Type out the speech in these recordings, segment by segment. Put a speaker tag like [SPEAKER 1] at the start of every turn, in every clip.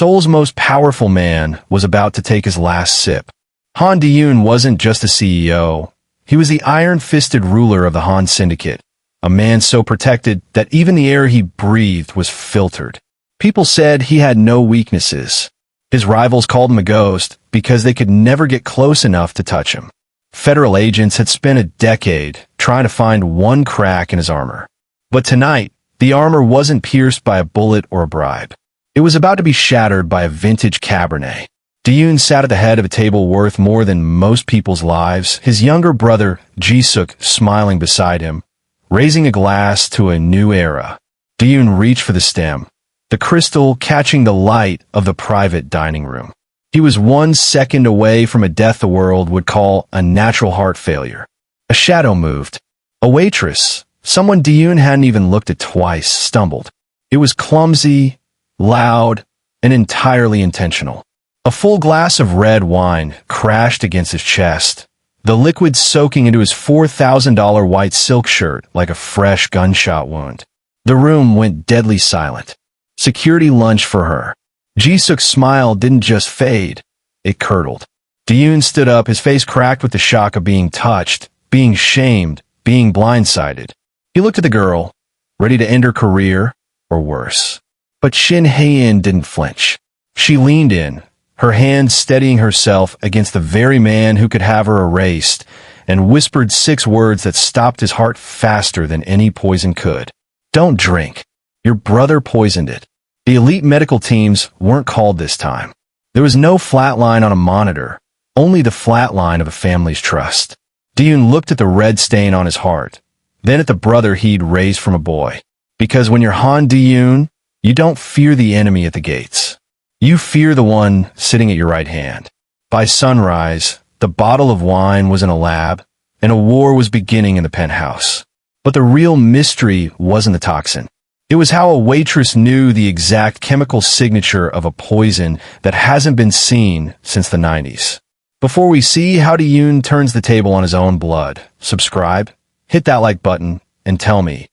[SPEAKER 1] Seoul's most powerful man was about to take his last sip. Han De-yoon wasn't just a CEO. He was the iron-fisted ruler of the Han Syndicate, a man so protected that even the air he breathed was filtered. People said he had no weaknesses. His rivals called him a ghost because they could never get close enough to touch him. Federal agents had spent a decade trying to find one crack in his armor. But tonight, the armor wasn't pierced by a bullet or a bribe. It was about to be shattered by a vintage Cabernet. De-yoon sat at the head of a table worth more than most people's lives, his younger brother, Ji-suk, smiling beside him, raising a glass to a new era. De-yoon reached for the stem, the crystal catching the light of the private dining room. He was 1 second away from a death the world would call a natural heart failure. A shadow moved. A waitress, someone De-yoon hadn't even looked at twice, stumbled. It was clumsy, loud, and entirely intentional. A full glass of red wine crashed against his chest, the liquid soaking into his $4,000 white silk shirt like a fresh gunshot wound. The room went deadly silent. Security lunged for her. Ji-suk's smile didn't just fade, it curdled. De-yoon stood up, his face cracked with the shock of being touched, being shamed, being blindsided. He looked at the girl, ready to end her career, or worse. But Shin Hae-in didn't flinch. She leaned in, her hand steadying herself against the very man who could have her erased, and whispered 6 words that stopped his heart faster than any poison could. Don't drink. Your brother poisoned it. The elite medical teams weren't called this time. There was no flat line on a monitor, only the flat line of a family's trust. De-yoon looked at the red stain on his heart, then at the brother he'd raised from a boy. Because when you're Han De-yoon, you don't fear the enemy at the gates. You fear the one sitting at your right hand. By sunrise, the bottle of wine was in a lab, and a war was beginning in the penthouse. But the real mystery wasn't the toxin. It was how a waitress knew the exact chemical signature of a poison that hasn't been seen since the 90s. Before we see how De-yoon turns the table on his own blood, subscribe, hit that like button, and tell me,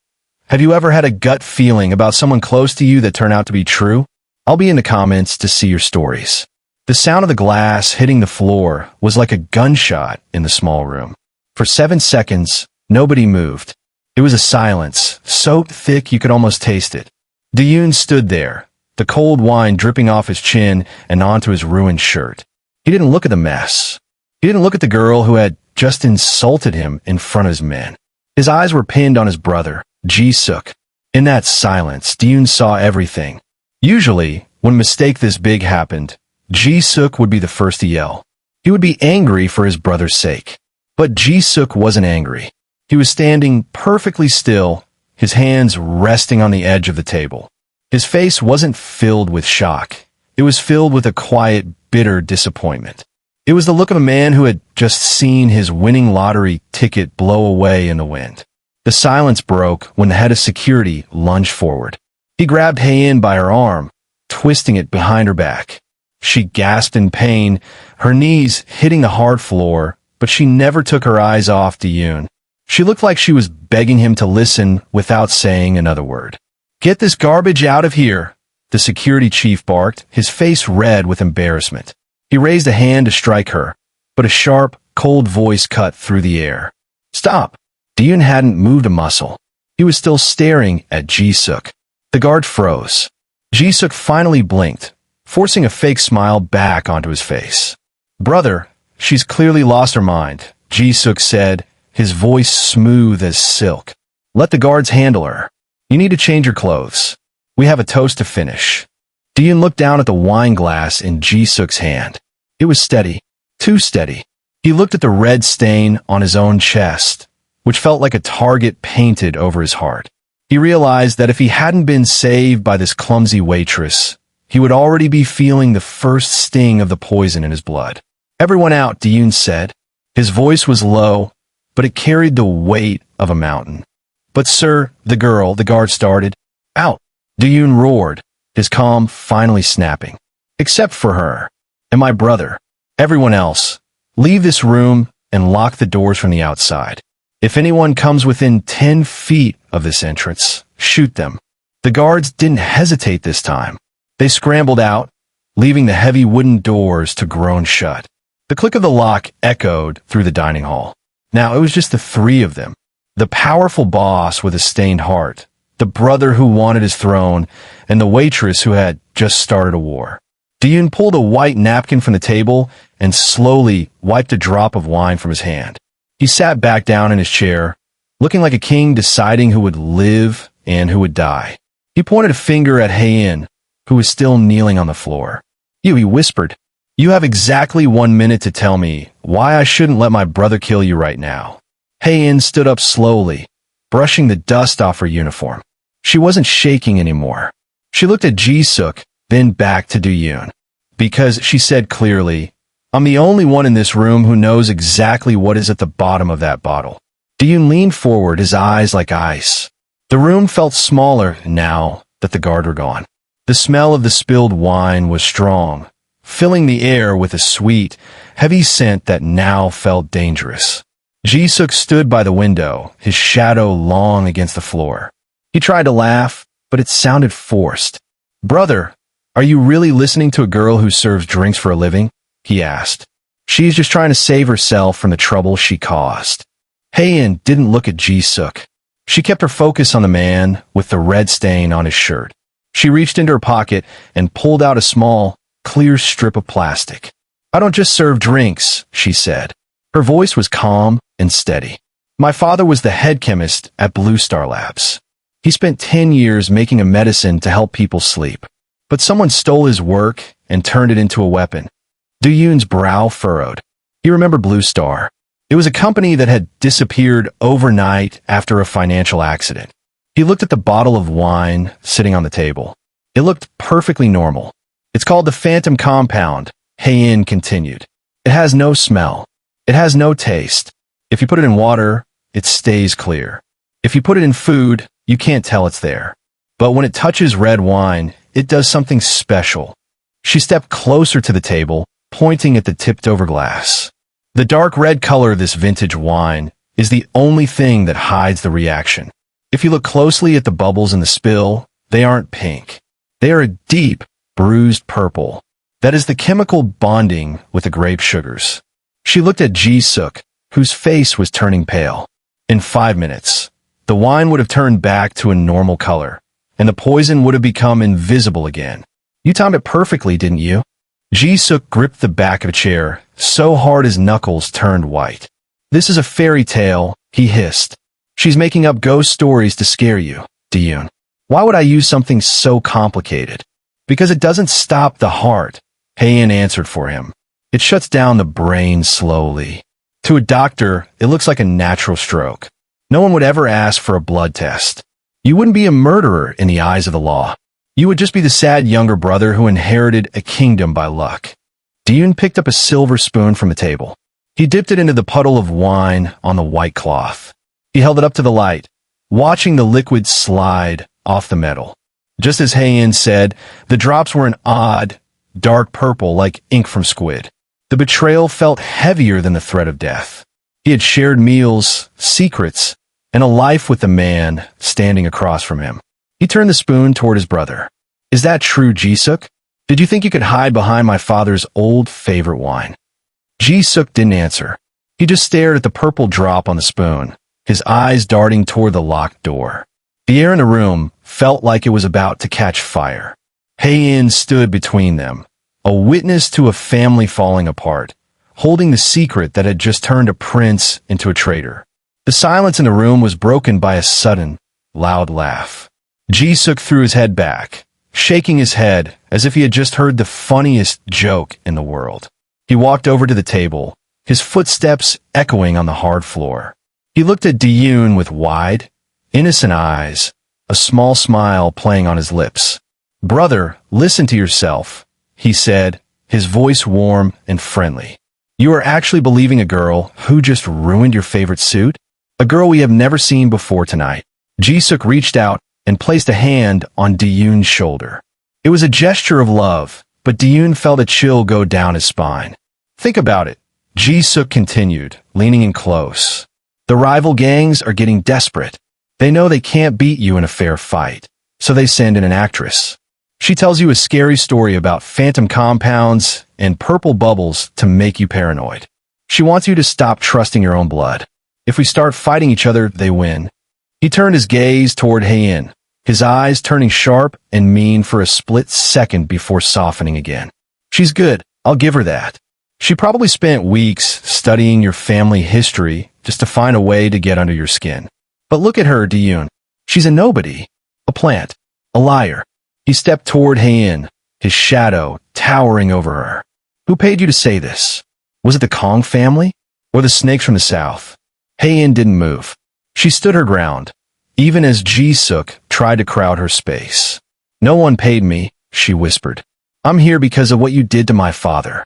[SPEAKER 1] have you ever had a gut feeling about someone close to you that turned out to be true? I'll be in the comments to see your stories. The sound of the glass hitting the floor was like a gunshot in the small room. For 7 seconds, nobody moved. It was a silence, so thick you could almost taste it. De-yoon stood there, the cold wine dripping off his chin and onto his ruined shirt. He didn't look at the mess. He didn't look at the girl who had just insulted him in front of his men. His eyes were pinned on his brother, Ji-suk. In that silence, De-yoon saw everything. Usually, when a mistake this big happened, Ji-suk would be the first to yell. He would be angry for his brother's sake. But Ji-suk wasn't angry. He was standing perfectly still, his hands resting on the edge of the table. His face wasn't filled with shock. It was filled with a quiet, bitter disappointment. It was the look of a man who had just seen his winning lottery ticket blow away in the wind. The silence broke when the head of security lunged forward. He grabbed Hae-in by her arm, twisting it behind her back. She gasped in pain, her knees hitting the hard floor, but she never took her eyes off De-yoon. She looked like she was begging him to listen without saying another word. "Get this garbage out of here," the security chief barked, his face red with embarrassment. He raised a hand to strike her, but a sharp, cold voice cut through the air. "Stop!" De-yoon hadn't moved a muscle. He was still staring at Ji-suk. The guard froze. Ji-suk finally blinked, forcing a fake smile back onto his face. "Brother, she's clearly lost her mind," Ji-suk said, his voice smooth as silk. "Let the guards handle her. You need to change your clothes. We have a toast to finish." De-yoon looked down at the wine glass in Ji-suk's hand. It was steady, too steady. He looked at the red stain on his own chest, which felt like a target painted over his heart. He realized that if he hadn't been saved by this clumsy waitress, he would already be feeling the first sting of the poison in his blood. "Everyone out," De-yoon said. His voice was low, but it carried the weight of a mountain. "But sir," the guard started. "Out!" De-yoon roared, his calm finally snapping. "Except for her. And my brother. Everyone else. Leave this room and lock the doors from the outside. If anyone comes within 10 feet of this entrance, shoot them." The guards didn't hesitate this time. They scrambled out, leaving the heavy wooden doors to groan shut. The click of the lock echoed through the dining hall. Now it was just the three of them. The powerful boss with a stained heart, the brother who wanted his throne, and the waitress who had just started a war. Diyun pulled a white napkin from the table and slowly wiped a drop of wine from his hand. He sat back down in his chair, looking like a king deciding who would live and who would die. He pointed a finger at Hayin, who was still kneeling on the floor. "You," he whispered. "You have exactly 1 minute to tell me why I shouldn't let my brother kill you right now." Hayin stood up slowly, brushing the dust off her uniform. She wasn't shaking anymore. She looked at Ji-suk, then back to Diyun. "Because," she said clearly, "I'm the only one in this room who knows exactly what is at the bottom of that bottle." Diyun leaned forward, his eyes like ice. The room felt smaller now that the guard were gone. The smell of the spilled wine was strong, filling the air with a sweet, heavy scent that now felt dangerous. Ji-suk stood by the window, his shadow long against the floor. He tried to laugh, but it sounded forced. "Brother, are you really listening to a girl who serves drinks for a living?" he asked. "She's just trying to save herself from the trouble she caused." Hayin didn't look at Ji-suk. She kept her focus on the man with the red stain on his shirt. She reached into her pocket and pulled out a small, clear strip of plastic. "I don't just serve drinks," she said. Her voice was calm and steady. "My father was the head chemist at Blue Star Labs. He spent 10 years making a medicine to help people sleep. But someone stole his work and turned it into a weapon." Diyun's brow furrowed. He remembered Blue Star. It was a company that had disappeared overnight after a financial accident. He looked at the bottle of wine sitting on the table. It looked perfectly normal. "It's called the Phantom Compound," Hayin continued. "It has no smell. It has no taste. If you put it in water, it stays clear. If you put it in food, you can't tell it's there. But when it touches red wine, it does something special." She stepped closer to the table, pointing at the tipped-over glass. "The dark red color of this vintage wine is the only thing that hides the reaction. If you look closely at the bubbles in the spill, they aren't pink. They are a deep, bruised purple. That is the chemical bonding with the grape sugars." She looked at Ji-suk, whose face was turning pale. In 5 minutes, the wine would have turned back to a normal color, and the poison would have become invisible again. "You timed it perfectly, didn't you?" Ji-suk gripped the back of a chair, so hard his knuckles turned white. "This is a fairy tale," he hissed. "She's making up ghost stories to scare you, Diyun. Why would I use something so complicated?" "Because it doesn't stop the heart," Hayin answered for him. "It shuts down the brain slowly. To a doctor, it looks like a natural stroke. No one would ever ask for a blood test. You wouldn't be a murderer in the eyes of the law. You would just be the sad younger brother who inherited a kingdom by luck." Diyun picked up a silver spoon from the table. He dipped it into the puddle of wine on the white cloth. He held it up to the light, watching the liquid slide off the metal. Just as Hayin said, the drops were an odd, dark purple like ink from squid. The betrayal felt heavier than the threat of death. He had shared meals, secrets, and a life with the man standing across from him. He turned the spoon toward his brother. "Is that true, Ji-suk? Did you think you could hide behind my father's old favorite wine?" Ji-suk didn't answer. He just stared at the purple drop on the spoon, his eyes darting toward the locked door. The air in the room felt like it was about to catch fire. Hayin stood between them, a witness to a family falling apart, holding the secret that had just turned a prince into a traitor. The silence in the room was broken by a sudden, loud laugh. Ji-suk threw his head back, shaking his head as if he had just heard the funniest joke in the world. He walked over to the table, his footsteps echoing on the hard floor. He looked at Diyun with wide, innocent eyes, a small smile playing on his lips. "Brother, listen to yourself," he said, his voice warm and friendly. "You are actually believing a girl who just ruined your favorite suit? A girl we have never seen before tonight." Ji-suk reached out and placed a hand on Diyun's shoulder. It was a gesture of love, but Diyun felt a chill go down his spine. "Think about it," Ji-suk continued, leaning in close. "The rival gangs are getting desperate. They know they can't beat you in a fair fight, so they send in an actress. She tells you a scary story about phantom compounds and purple bubbles to make you paranoid. She wants you to stop trusting your own blood. If we start fighting each other, they win. He turned his gaze toward Heian, his eyes turning sharp and mean for a split second before softening again. She's good, I'll give her that. She probably spent weeks studying your family history just to find a way to get under your skin. But look at her, Diyun. She's a nobody, a plant, a liar. He stepped toward Heian, his shadow towering over her. Who paid you to say this? Was it the Kong family? Or the snakes from the south? Heian didn't move. She stood her ground, even as Ji-suk tried to crowd her space. No one paid me, she whispered. I'm here because of what you did to my father.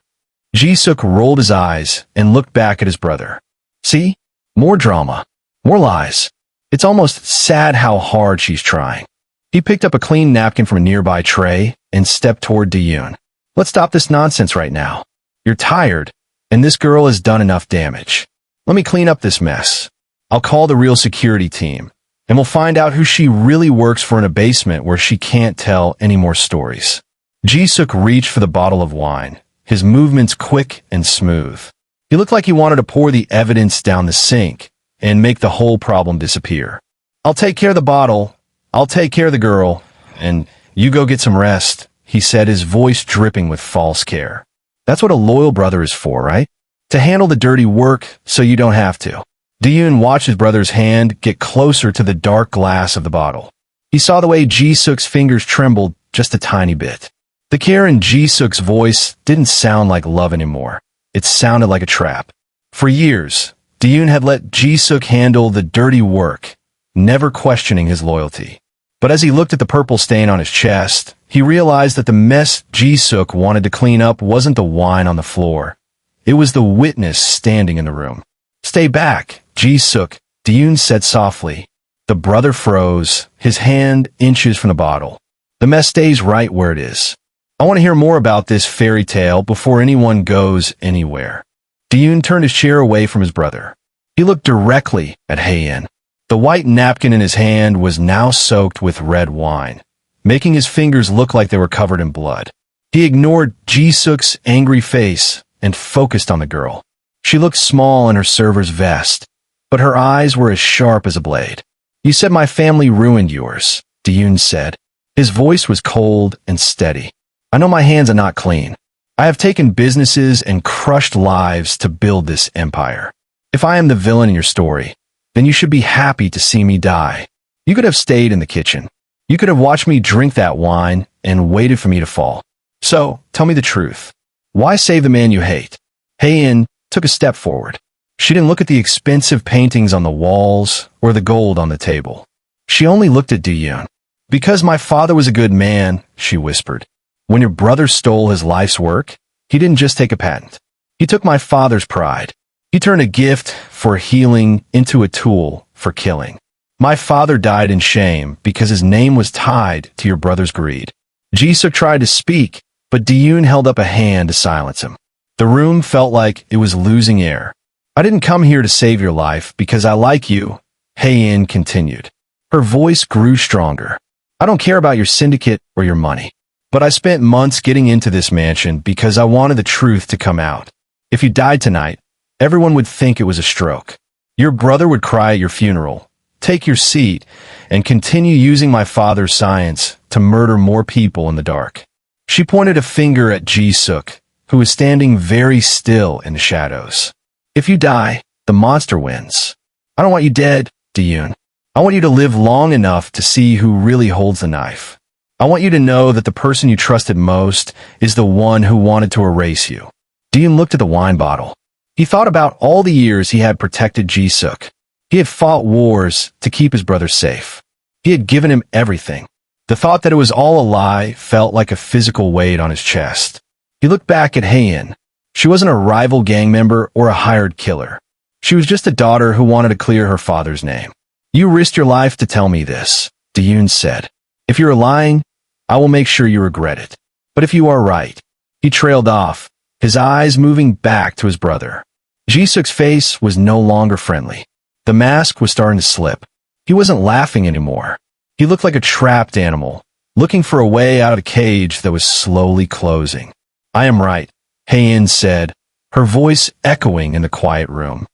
[SPEAKER 1] Ji-suk rolled his eyes and looked back at his brother. See? More drama. More lies. It's almost sad how hard she's trying. He picked up a clean napkin from a nearby tray and stepped toward Diyun. Let's stop this nonsense right now. You're tired, and this girl has done enough damage. Let me clean up this mess. I'll call the real security team, and we'll find out who she really works for in a basement where she can't tell any more stories. Ji-suk reached for the bottle of wine, his movements quick and smooth. He looked like he wanted to pour the evidence down the sink and make the whole problem disappear. I'll take care of the bottle, I'll take care of the girl, and you go get some rest, he said, his voice dripping with false care. That's what a loyal brother is for, right? To handle the dirty work so you don't have to. Diyun watched his brother's hand get closer to the dark glass of the bottle. He saw the way Ji-suk's fingers trembled just a tiny bit. The care in Ji-suk's voice didn't sound like love anymore. It sounded like a trap. For years, Diyun had let Ji-suk handle the dirty work, never questioning his loyalty. But as he looked at the purple stain on his chest, he realized that the mess Ji-suk wanted to clean up wasn't the wine on the floor. It was the witness standing in the room. Stay back, Ji-suk, Diyun said softly. The brother froze, his hand inches from the bottle. The mess stays right where it is. I want to hear more about this fairy tale before anyone goes anywhere. Diyun turned his chair away from his brother. He looked directly at Heian. The white napkin in his hand was now soaked with red wine, making his fingers look like they were covered in blood. He ignored Ji-suk's angry face and focused on the girl. She looked small in her server's vest, but her eyes were as sharp as a blade. You said my family ruined yours, Diyun said. His voice was cold and steady. I know my hands are not clean. I have taken businesses and crushed lives to build this empire. If I am the villain in your story, then you should be happy to see me die. You could have stayed in the kitchen. You could have watched me drink that wine and waited for me to fall. So, tell me the truth. Why save the man you hate? Heian took a step forward. She didn't look at the expensive paintings on the walls or the gold on the table. She only looked at Diyun. Because my father was a good man, she whispered. When your brother stole his life's work, he didn't just take a patent. He took my father's pride. He turned a gift for healing into a tool for killing. My father died in shame because his name was tied to your brother's greed. Ji-suk tried to speak, but Diyun held up a hand to silence him. The room felt like it was losing air. I didn't come here to save your life because I like you, Heian continued. Her voice grew stronger. I don't care about your syndicate or your money. But I spent months getting into this mansion because I wanted the truth to come out. If you died tonight, everyone would think it was a stroke. Your brother would cry at your funeral, take your seat, and continue using my father's science to murder more people in the dark. She pointed a finger at Ji-suk, who was standing very still in the shadows. If you die, the monster wins. I don't want you dead, Diyun. I want you to live long enough to see who really holds the knife. I want you to know that the person you trusted most is the one who wanted to erase you. Diyun looked at the wine bottle. He thought about all the years he had protected Ji-suk. He had fought wars to keep his brother safe. He had given him everything. The thought that it was all a lie felt like a physical weight on his chest. He looked back at Heian. She wasn't a rival gang member or a hired killer. She was just a daughter who wanted to clear her father's name. You risked your life to tell me this, Diyun said. If you're lying, I will make sure you regret it. But if you are right, he trailed off, his eyes moving back to his brother. Ji-suk's face was no longer friendly. The mask was starting to slip. He wasn't laughing anymore. He looked like a trapped animal, looking for a way out of a cage that was slowly closing. I am right, Heian said, her voice echoing in the quiet room.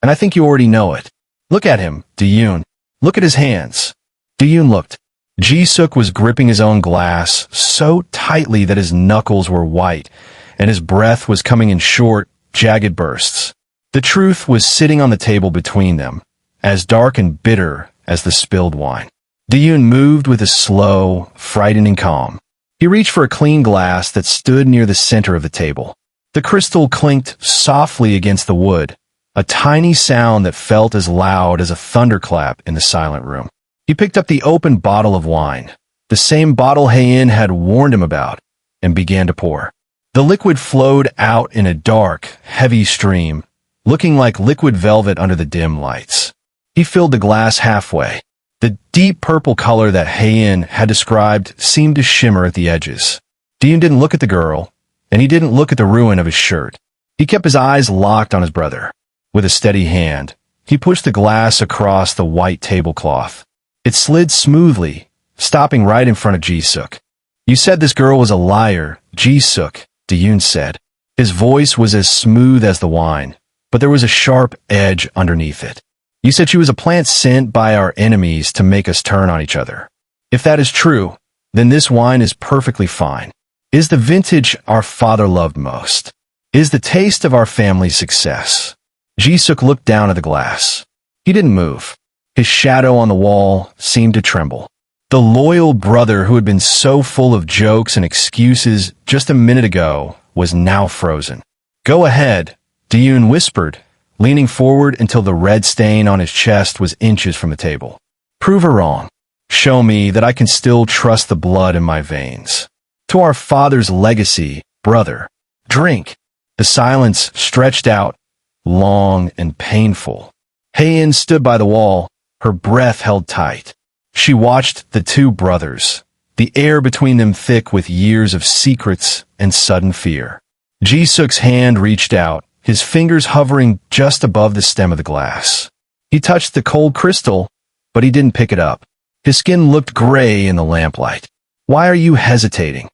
[SPEAKER 1] And I think you already know it. Look at him, Diyun. Look at his hands. Diyun looked. Ji-suk was gripping his own glass so tightly that his knuckles were white, and his breath was coming in short, jagged bursts. The truth was sitting on the table between them, as dark and bitter as the spilled wine. Diyun moved with a slow, frightening calm. He reached for a clean glass that stood near the center of the table. The crystal clinked softly against the wood, a tiny sound that felt as loud as a thunderclap in the silent room. He picked up the open bottle of wine, the same bottle Heian had warned him about, and began to pour. The liquid flowed out in a dark, heavy stream, looking like liquid velvet under the dim lights. He filled the glass halfway. The deep purple color that Heian had described seemed to shimmer at the edges. Diyun didn't look at the girl, and he didn't look at the ruin of his shirt. He kept his eyes locked on his brother. With a steady hand, he pushed the glass across the white tablecloth. It slid smoothly, stopping right in front of Ji-suk. You said this girl was a liar, Ji-suk, Diyun said. His voice was as smooth as the wine, but there was a sharp edge underneath it. You said she was a plant sent by our enemies to make us turn on each other. If that is true, then this wine is perfectly fine. Is the vintage our father loved most? Is the taste of our family's success? Ji-suk looked down at the glass. He didn't move. His shadow on the wall seemed to tremble. The loyal brother who had been so full of jokes and excuses just a minute ago was now frozen. Go ahead, Diyun whispered, leaning forward until the red stain on his chest was inches from the table. Prove her wrong. Show me that I can still trust the blood in my veins. To our father's legacy, brother. Drink. The silence stretched out, long and painful. Heian stood by the wall, her breath held tight. She watched the two brothers, the air between them thick with years of secrets and sudden fear. Ji-suk's hand reached out, his fingers hovering just above the stem of the glass. He touched the cold crystal, but he didn't pick it up. His skin looked gray in the lamplight. Why are you hesitating?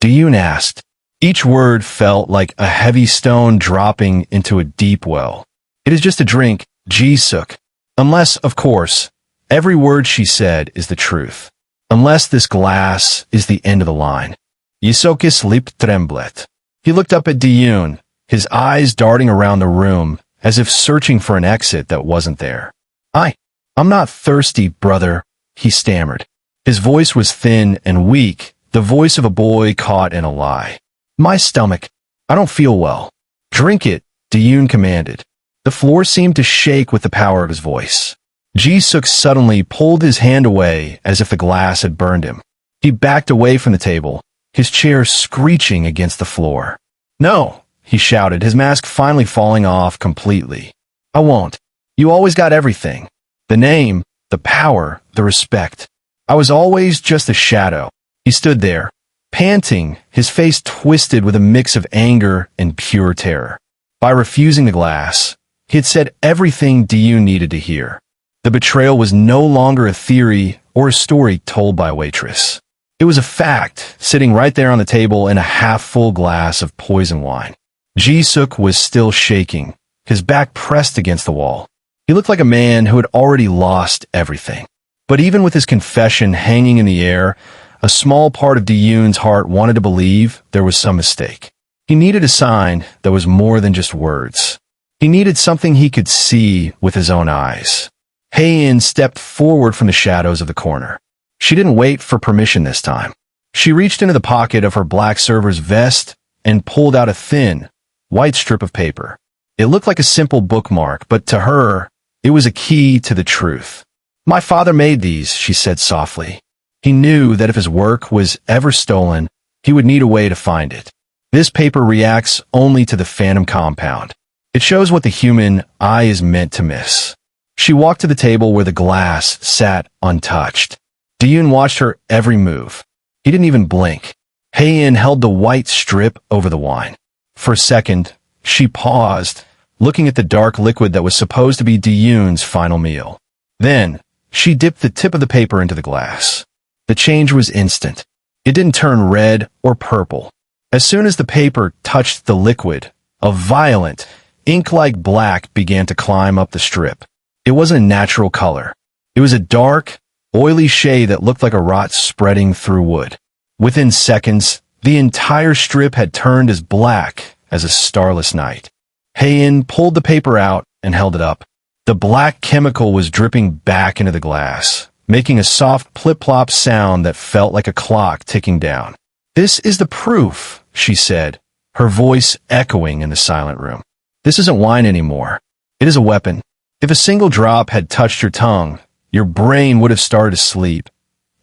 [SPEAKER 1] Diyun asked. Each word felt like a heavy stone dropping into a deep well. It is just a drink, Ji-suk. Unless, of course, every word she said is the truth. Unless this glass is the end of the line. Ji-suk's lip tremblet. He looked up at Diyun, his eyes darting around the room, as if searching for an exit that wasn't there. I'm not thirsty, brother, he stammered. His voice was thin and weak, the voice of a boy caught in a lie. My stomach. I don't feel well. Drink it, Diyun commanded. The floor seemed to shake with the power of his voice. Ji-suk suddenly pulled his hand away as if the glass had burned him. He backed away from the table, his chair screeching against the floor. No, he shouted, his mask finally falling off completely. I won't. You always got everything. The name, the power, the respect. I was always just a shadow. He stood there, panting, his face twisted with a mix of anger and pure terror. By refusing the glass, he had said everything Diyun needed to hear. The betrayal was no longer a theory or a story told by Waitress. It was a fact, sitting right there on the table in a half-full glass of poison wine. Ji-suk was still shaking, his back pressed against the wall. He looked like a man who had already lost everything. But even with his confession hanging in the air, a small part of Diyun's heart wanted to believe there was some mistake. He needed a sign that was more than just words. He needed something he could see with his own eyes. Heian stepped forward from the shadows of the corner. She didn't wait for permission this time. She reached into the pocket of her black server's vest and pulled out a thin, white strip of paper. It looked like a simple bookmark, but to her, it was a key to the truth. My father made these, she said softly. He knew that if his work was ever stolen, he would need a way to find it. This paper reacts only to the phantom compound. It shows what the human eye is meant to miss. She walked to the table where the glass sat untouched. Diyun watched her every move. He didn't even blink. Heian held the white strip over the wine. For a second, she paused, looking at the dark liquid that was supposed to be Diyun's final meal. Then, she dipped the tip of the paper into the glass. The change was instant. It didn't turn red or purple. As soon as the paper touched the liquid, a violent, ink-like black began to climb up the strip. It wasn't a natural color. It was a dark, oily shade that looked like a rot spreading through wood. Within seconds, the entire strip had turned as black as a starless night. Hae-in pulled the paper out and held it up. The black chemical was dripping back into the glass, making a soft plip-plop sound that felt like a clock ticking down. "This is the proof," she said, her voice echoing in the silent room. "This isn't wine anymore. It is a weapon. If a single drop had touched your tongue, your brain would have started to sleep,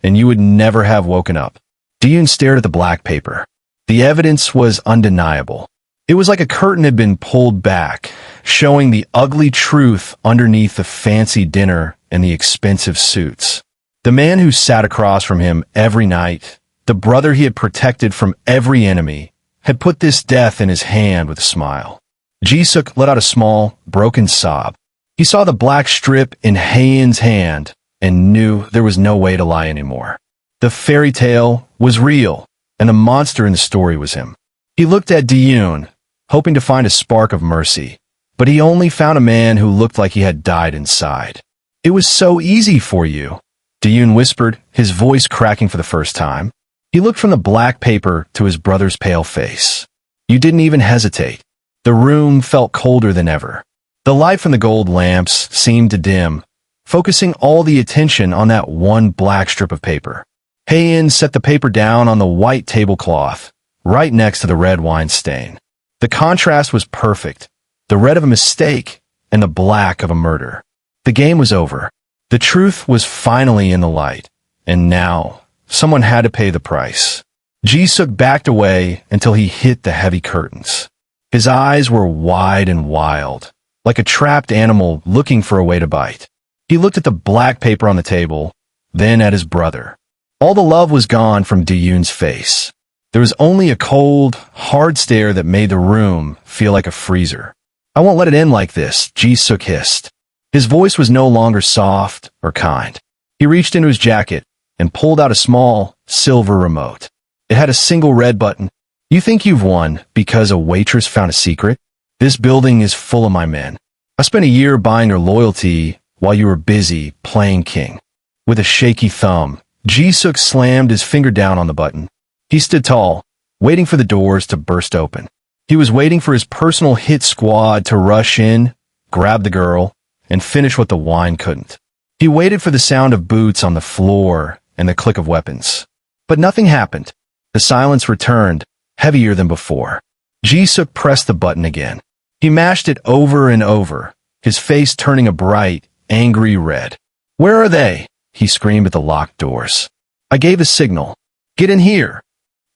[SPEAKER 1] and you would never have woken up." Diyun stared at the black paper. The evidence was undeniable. It was like a curtain had been pulled back, showing the ugly truth underneath the fancy dinner and the expensive suits. The man who sat across from him every night, the brother he had protected from every enemy, had put this death in his hand with a smile. Ji-suk let out a small, broken sob. He saw the black strip in Hae-in's hand and knew there was no way to lie anymore. The fairy tale was real, and the monster in the story was him. He looked at Diyun, hoping to find a spark of mercy, but he only found a man who looked like he had died inside. "It was so easy for you," Diyun whispered, his voice cracking for the first time. He looked from the black paper to his brother's pale face. "You didn't even hesitate." The room felt colder than ever. The light from the gold lamps seemed to dim, focusing all the attention on that one black strip of paper. Hae-in set the paper down on the white tablecloth, right next to the red wine stain. The contrast was perfect, the red of a mistake and the black of a murder. The game was over. The truth was finally in the light, and now someone had to pay the price. Ji-suk backed away until he hit the heavy curtains. His eyes were wide and wild, like a trapped animal looking for a way to bite. He looked at the black paper on the table, then at his brother. All the love was gone from Diyun's face. There was only a cold, hard stare that made the room feel like a freezer. "I won't let it end like this," Ji-suk hissed. His voice was no longer soft or kind. He reached into his jacket and pulled out a small, silver remote. It had a single red button. "You think you've won because a waitress found a secret? This building is full of my men. I spent a year buying your loyalty while you were busy playing king." With a shaky thumb, Ji-suk slammed his finger down on the button. He stood tall, waiting for the doors to burst open. He was waiting for his personal hit squad to rush in, grab the girl, and finish what the wine couldn't. He waited for the sound of boots on the floor and the click of weapons. But nothing happened. The silence returned, heavier than before. Ji-suk pressed the button again. He mashed it over and over, his face turning a bright, angry red. "Where are they?" he screamed at the locked doors. "I gave a signal. Get in here."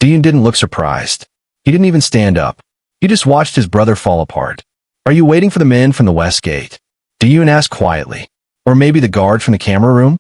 [SPEAKER 1] Diyun didn't look surprised. He didn't even stand up. He just watched his brother fall apart. "Are you waiting for the men from the west gate?" Diyun asked quietly. "Or maybe the guard from the camera room?"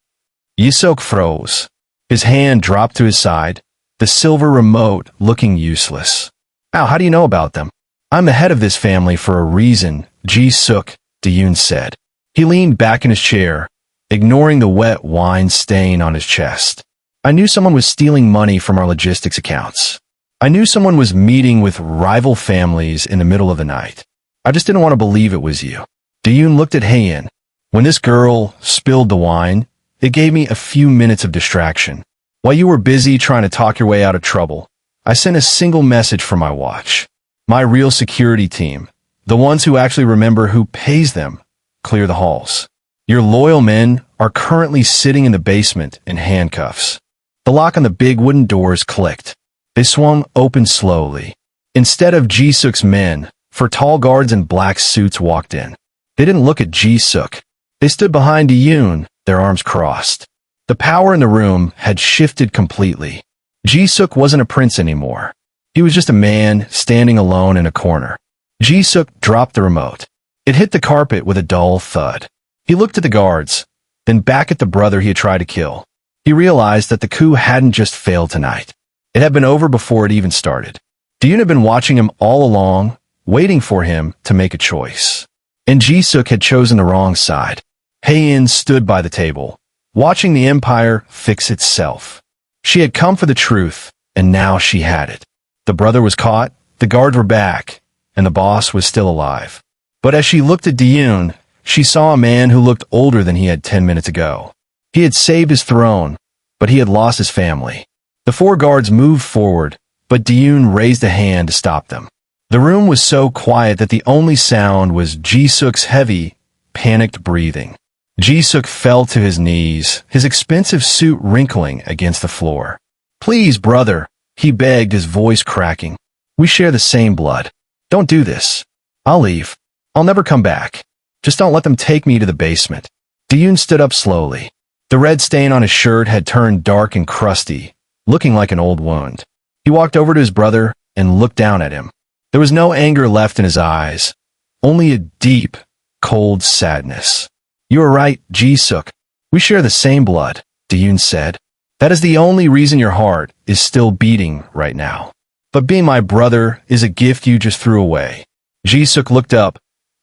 [SPEAKER 1] Ji-suk froze. His hand dropped to his side, the silver remote looking useless. How do you know about them?" "I'm the head of this family for a reason," Ji-suk, Diyun said. He leaned back in his chair, ignoring the wet wine stain on his chest. "I knew someone was stealing money from our logistics accounts. I knew someone was meeting with rival families in the middle of the night. I just didn't want to believe it was you." Diyun looked at Hae-in. "When this girl spilled the wine, it gave me a few minutes of distraction. While you were busy trying to talk your way out of trouble, I sent a single message from my watch. My real security team, the ones who actually remember who pays them, clear the halls. Your loyal men are currently sitting in the basement in handcuffs." The lock on the big wooden doors clicked. They swung open slowly. Instead of Ji-suk's men, 4 tall guards in black suits walked in. They didn't look at Ji-suk. They stood behind Diyun, their arms crossed. The power in the room had shifted completely. Ji-suk wasn't a prince anymore. He was just a man standing alone in a corner. Ji-suk dropped the remote. It hit the carpet with a dull thud. He looked at the guards, then back at the brother he had tried to kill. He realized that the coup hadn't just failed tonight. It had been over before it even started. Diyun had been watching him all along, waiting for him to make a choice. And Ji-suk had chosen the wrong side. Hae-in stood by the table, watching the empire fix itself. She had come for the truth, and now she had it. The brother was caught, the guards were back, and the boss was still alive. But as she looked at Diyun, she saw a man who looked older than he had 10 minutes ago. He had saved his throne, but he had lost his family. The four guards moved forward, but Diyun raised a hand to stop them. The room was so quiet that the only sound was Ji-suk's heavy, panicked breathing. Ji-suk fell to his knees, his expensive suit wrinkling against the floor. "Please, brother," he begged, his voice cracking. "We share the same blood. Don't do this. I'll leave. I'll never come back. Just don't let them take me to the basement." Diyun stood up slowly. The red stain on his shirt had turned dark and crusty, looking like an old wound. He walked over to his brother and looked down at him. There was no anger left in his eyes, only a deep, cold sadness. "You are right, Ji-suk. We share the same blood," Diyun said. "That is the only reason your heart is still beating right now. But being my brother is a gift you just threw away." Ji-suk looked up,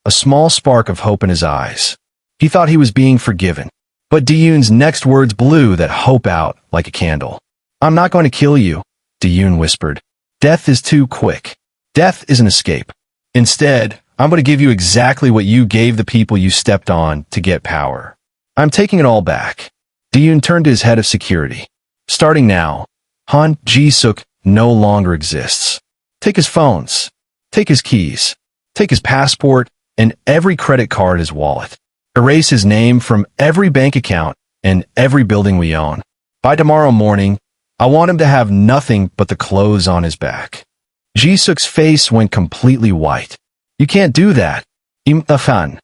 [SPEAKER 1] a small spark of hope in his eyes. He thought he was being forgiven. But Diyun's next words blew that hope out like a candle. "I'm not going to kill you," Diyun whispered. "Death is too quick. Death is an escape. Instead, I'm going to give you exactly what you gave the people you stepped on to get power. I'm taking it all back." Diyun turned to his head of security. "Starting now, Han Ji-suk no longer exists. Take his phones. Take his keys. Take his passport and every credit card in his wallet. Erase his name from every bank account and every building we own. By tomorrow morning, I want him to have nothing but the clothes on his back." Ji-suk's face went completely white. "You can't do that, Im-Fan."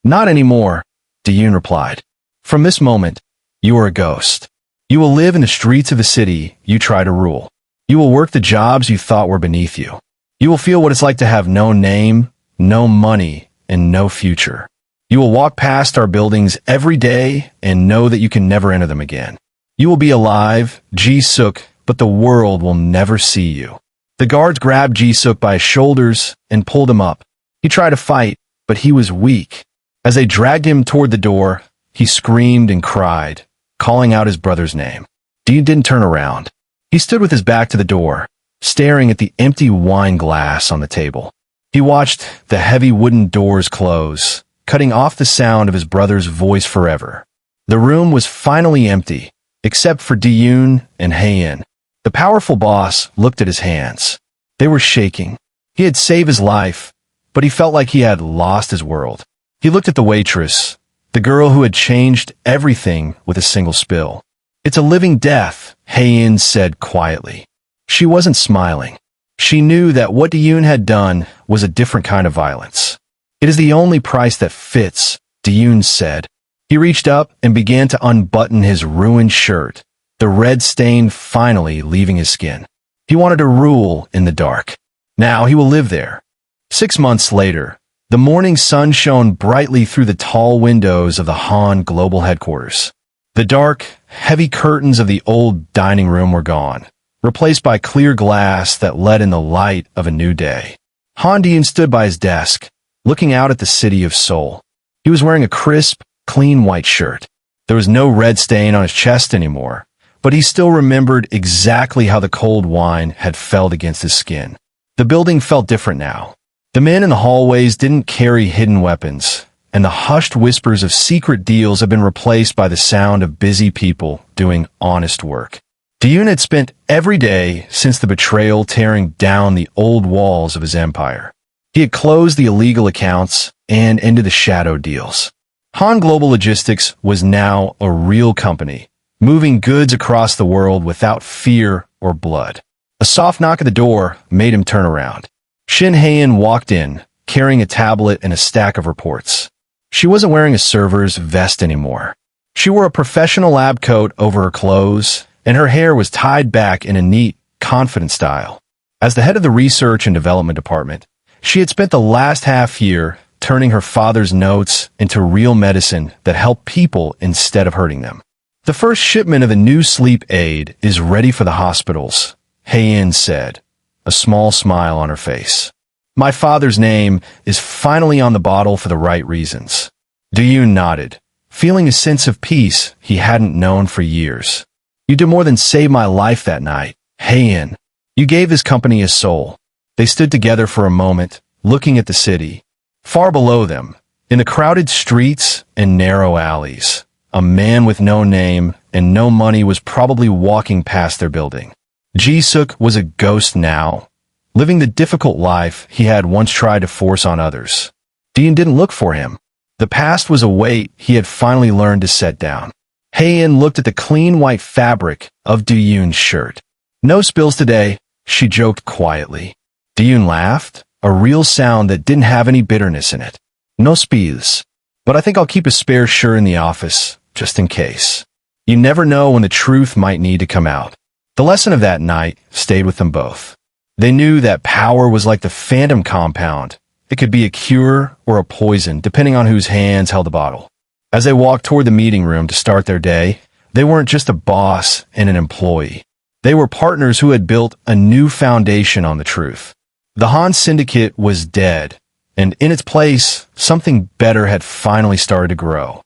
[SPEAKER 1] "Not anymore," Diyun replied. "From this moment, you are a ghost. You will live in the streets of the city you try to rule. You will work the jobs you thought were beneath you. You will feel what it's like to have no name, no money, and no future. You will walk past our buildings every day and know that you can never enter them again. You will be alive, Ji-suk, but the world will never see you." The guards grabbed Ji-suk by his shoulders and pulled him up. He tried to fight, but he was weak. As they dragged him toward the door, he screamed and cried, calling out his brother's name. Diyun didn't turn around. He stood with his back to the door, staring at the empty wine glass on the table. He watched the heavy wooden doors close, cutting off the sound of his brother's voice forever. The room was finally empty, except for Diyun and Haein. The powerful boss looked at his hands. They were shaking. He had saved his life, but he felt like he had lost his world. He looked at the waitress, the girl who had changed everything with a single spill. "It's a living death," Haein said quietly. She wasn't smiling. She knew that what Diyun had done was a different kind of violence. "It is the only price that fits," Diyun said. He reached up and began to unbutton his ruined shirt, the red stain finally leaving his skin. He wanted to rule in the dark. Now he will live there. 6 months later, the morning sun shone brightly through the tall windows of the Han Global Headquarters. The dark, heavy curtains of the old dining room were gone, replaced by clear glass that let in the light of a new day. Han Diyun stood by his desk, looking out at the city of Seoul. He was wearing a crisp, clean white shirt. There was no red stain on his chest anymore, but he still remembered exactly how the cold wine had felt against his skin. The building felt different now. The men in the hallways didn't carry hidden weapons, and the hushed whispers of secret deals had been replaced by the sound of busy people doing honest work. Diyun had spent every day since the betrayal tearing down the old walls of his empire. He had closed the illegal accounts and ended the shadow deals. Han Global Logistics was now a real company, moving goods across the world without fear or blood. A soft knock at the door made him turn around. Shin Haein walked in, carrying a tablet and a stack of reports. She wasn't wearing a server's vest anymore. She wore a professional lab coat over her clothes, and her hair was tied back in a neat, confident style. As the head of the Research and Development Department, she had spent the last half year turning her father's notes into real medicine that helped people instead of hurting them. "The first shipment of the new sleep aid is ready for the hospitals," Haein said, a small smile on her face. "My father's name is finally on the bottle for the right reasons." Diyun nodded, feeling a sense of peace he hadn't known for years. You did more than save my life that night. Heian. You gave his company his soul. They stood together for a moment, looking at the city. Far below them, in the crowded streets and narrow alleys, a man with no name and no money was probably walking past their building. Ji-suk was a ghost now, living the difficult life he had once tried to force on others. Dean didn't look for him. The past was a weight he had finally learned to set down. Heian looked at the clean white fabric of Do-yoon's shirt. No spills today, she joked quietly. Do-yoon laughed, a real sound that didn't have any bitterness in it. No spills. But I think I'll keep a spare shirt in the office, just in case. You never know when the truth might need to come out. The lesson of that night stayed with them both. They knew that power was like the phantom compound. It could be a cure or a poison, depending on whose hands held the bottle. As they walked toward the meeting room to start their day, they weren't just a boss and an employee. They were partners who had built a new foundation on the truth. The Han Syndicate was dead, and in its place, something better had finally started to grow.